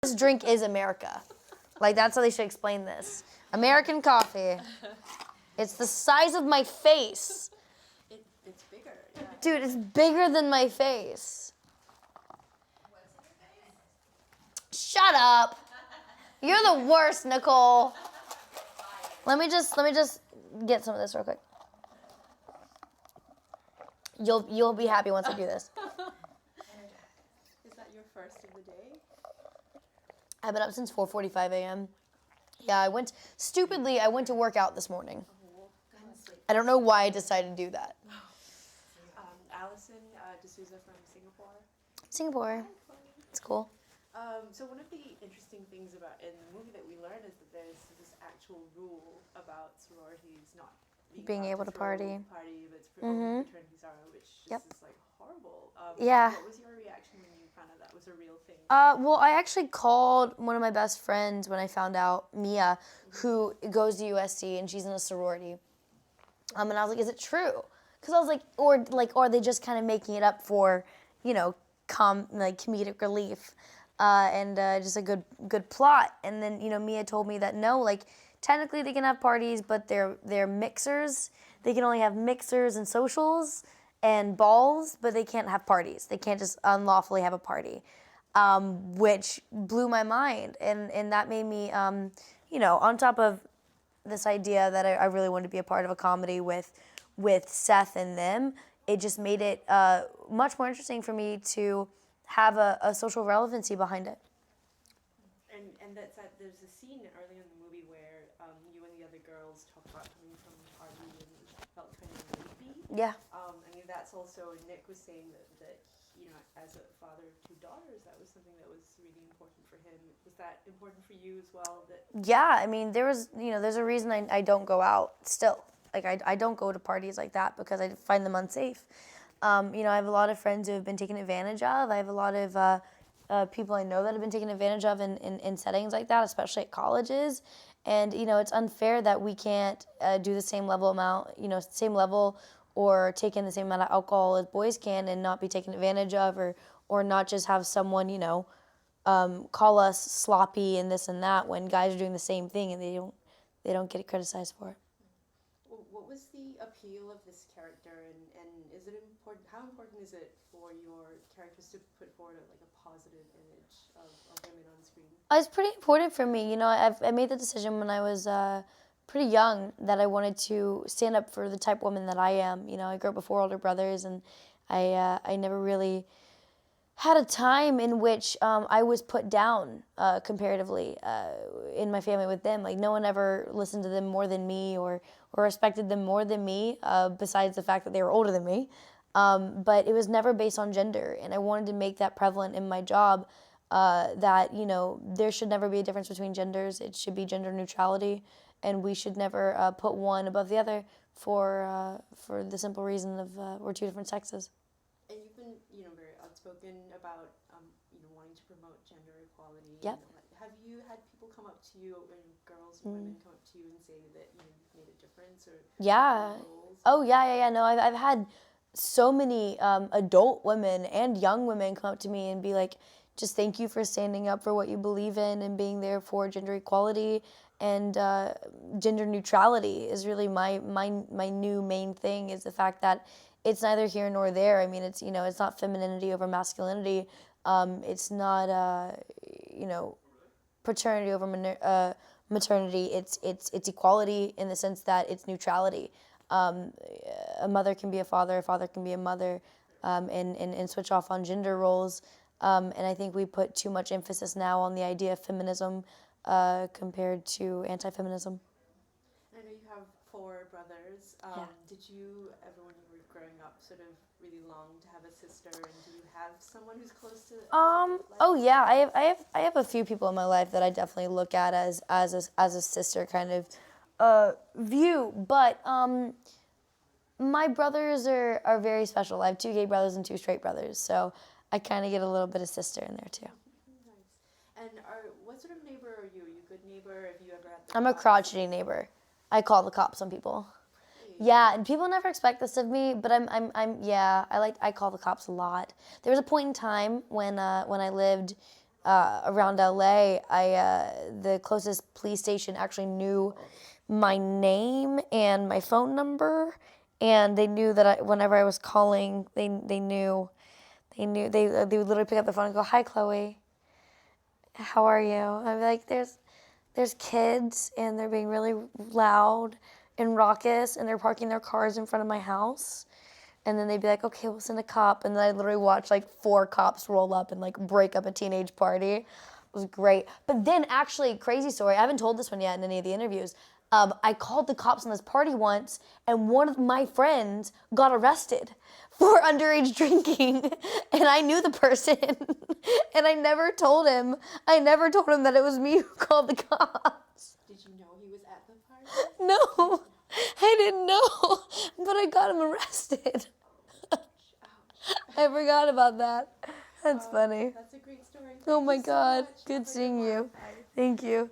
This drink is America. Like, that's how they should explain this. American coffee. It's the size of my face. It's bigger. Yeah. Dude, it's bigger than my face. Shut up. You're the worst, Nicole. Let me just get some of this real quick. You'll be happy once I do this. Is that your first of the day? I've been up since 4:45 a.m. Yeah, I went to work out this morning. I don't know why I decided to do that. Allison D'Souza from Singapore. Singapore. It's cool. So one of the interesting things about in the movie that we learn is that there's this actual rule about sororities not being able to party, but it's fraternities are, which Yep. is like horrible. Yeah. What was your reaction when you found out that was a real thing? Well, I actually called one of my best friends when I found out, Mia, who goes to USC and she's in a sorority. And I was like, "Is it true?" Because I was like, or are they just kind of making it up for, comedic relief, and just a good plot? And then Mia told me that no, like technically they can have parties, but they're mixers. They can only have mixers and socials and balls, but they can't have parties. They can't just unlawfully have a party, which blew my mind, and that made me, on top of this idea that I really wanted to be a part of a comedy with Seth and them, it just made it much more interesting for me to have a social relevancy behind it. And there's a scene early in the movie where you and the other girls talk about coming from a party and it felt kind of rapey. Yeah. That's also, Nick was saying that as a father of two daughters, that was something that was really important for him. Was that important for you as well? Yeah, there's a reason I don't go out still. Like, I don't go to parties like that because I find them unsafe. I have a lot of friends who have been taken advantage of. I have a lot of people I know that have been taken advantage of in settings like that, especially at colleges. And, it's unfair that we can't do the same level or take in the same amount of alcohol as boys can and not be taken advantage of, or not just have someone, call us sloppy and this and that when guys are doing the same thing and they don't get criticized for it. What was the appeal of this character, and is it important? How important is it for your characters to put forward a positive image of women on screen? It's pretty important for me. I made the decision when I was pretty young that I wanted to stand up for the type of woman that I am. I grew up with 4 older brothers, and I never really had a time in which I was put down comparatively in my family with them. Like, no one ever listened to them more than me or respected them more than me, besides the fact that they were older than me. But it was never based on gender, and I wanted to make that prevalent in my job, that, there should never be a difference between genders. It should be gender neutrality, and we should never put one above the other for the simple reason of we're 2 different sexes. And you've been, very outspoken about, wanting to promote gender equality. Yep. Have you had people come up to you, girls and women come up to you and say that you've made a difference, or yeah? Oh yeah. No, I've had so many adult women and young women come up to me and be like, just thank you for standing up for what you believe in and being there for gender equality, and gender neutrality is really my new main thing, is the fact that it's neither here nor there. I mean, it's it's not femininity over masculinity. It's not paternity over maternity. It's equality in the sense that it's neutrality. A mother can be a father can be a mother, and switch off on gender roles. And I think we put too much emphasis now on the idea of feminism compared to anti-feminism. I know you have 4 brothers. Yeah. Did you ever, when you were growing up, sort of really long to have a sister? And do you have someone who's close to? Oh yeah, I have a few people in my life that I definitely look at as a sister kind of view. But my brothers are very special. I have 2 gay brothers and 2 straight brothers, so I kind of get a little bit of sister in there too. Nice. And what sort of neighbor are you? Are you a good neighbor? Have you ever had? I'm a crotchety neighbor. I call the cops on people. Yeah, and people never expect this of me, but I call the cops a lot. There was a point in time when I lived around LA, the closest police station actually knew my name and my phone number, and they knew that whenever I was calling, they knew they would literally pick up the phone and go, "Hi, Chloe, how are you?" I'd be like, "There's kids and they're being really loud and raucous and they're parking their cars in front of my house." And then they'd be like, "Okay, we'll send a cop." And then I literally watched like 4 cops roll up and like break up a teenage party. It was great. But then actually, crazy story, I haven't told this one yet in any of the interviews. I called the cops on this party once, and one of my friends got arrested for underage drinking. And I knew the person, and I never told him. I never told him that it was me who called the cops. Did you know he was at the party? No, I didn't know, but I got him arrested. Ouch. I forgot about that. That's funny. That's a great story. Oh my Thank you so God. much. Good Have a seeing one. you. Bye. Thank you.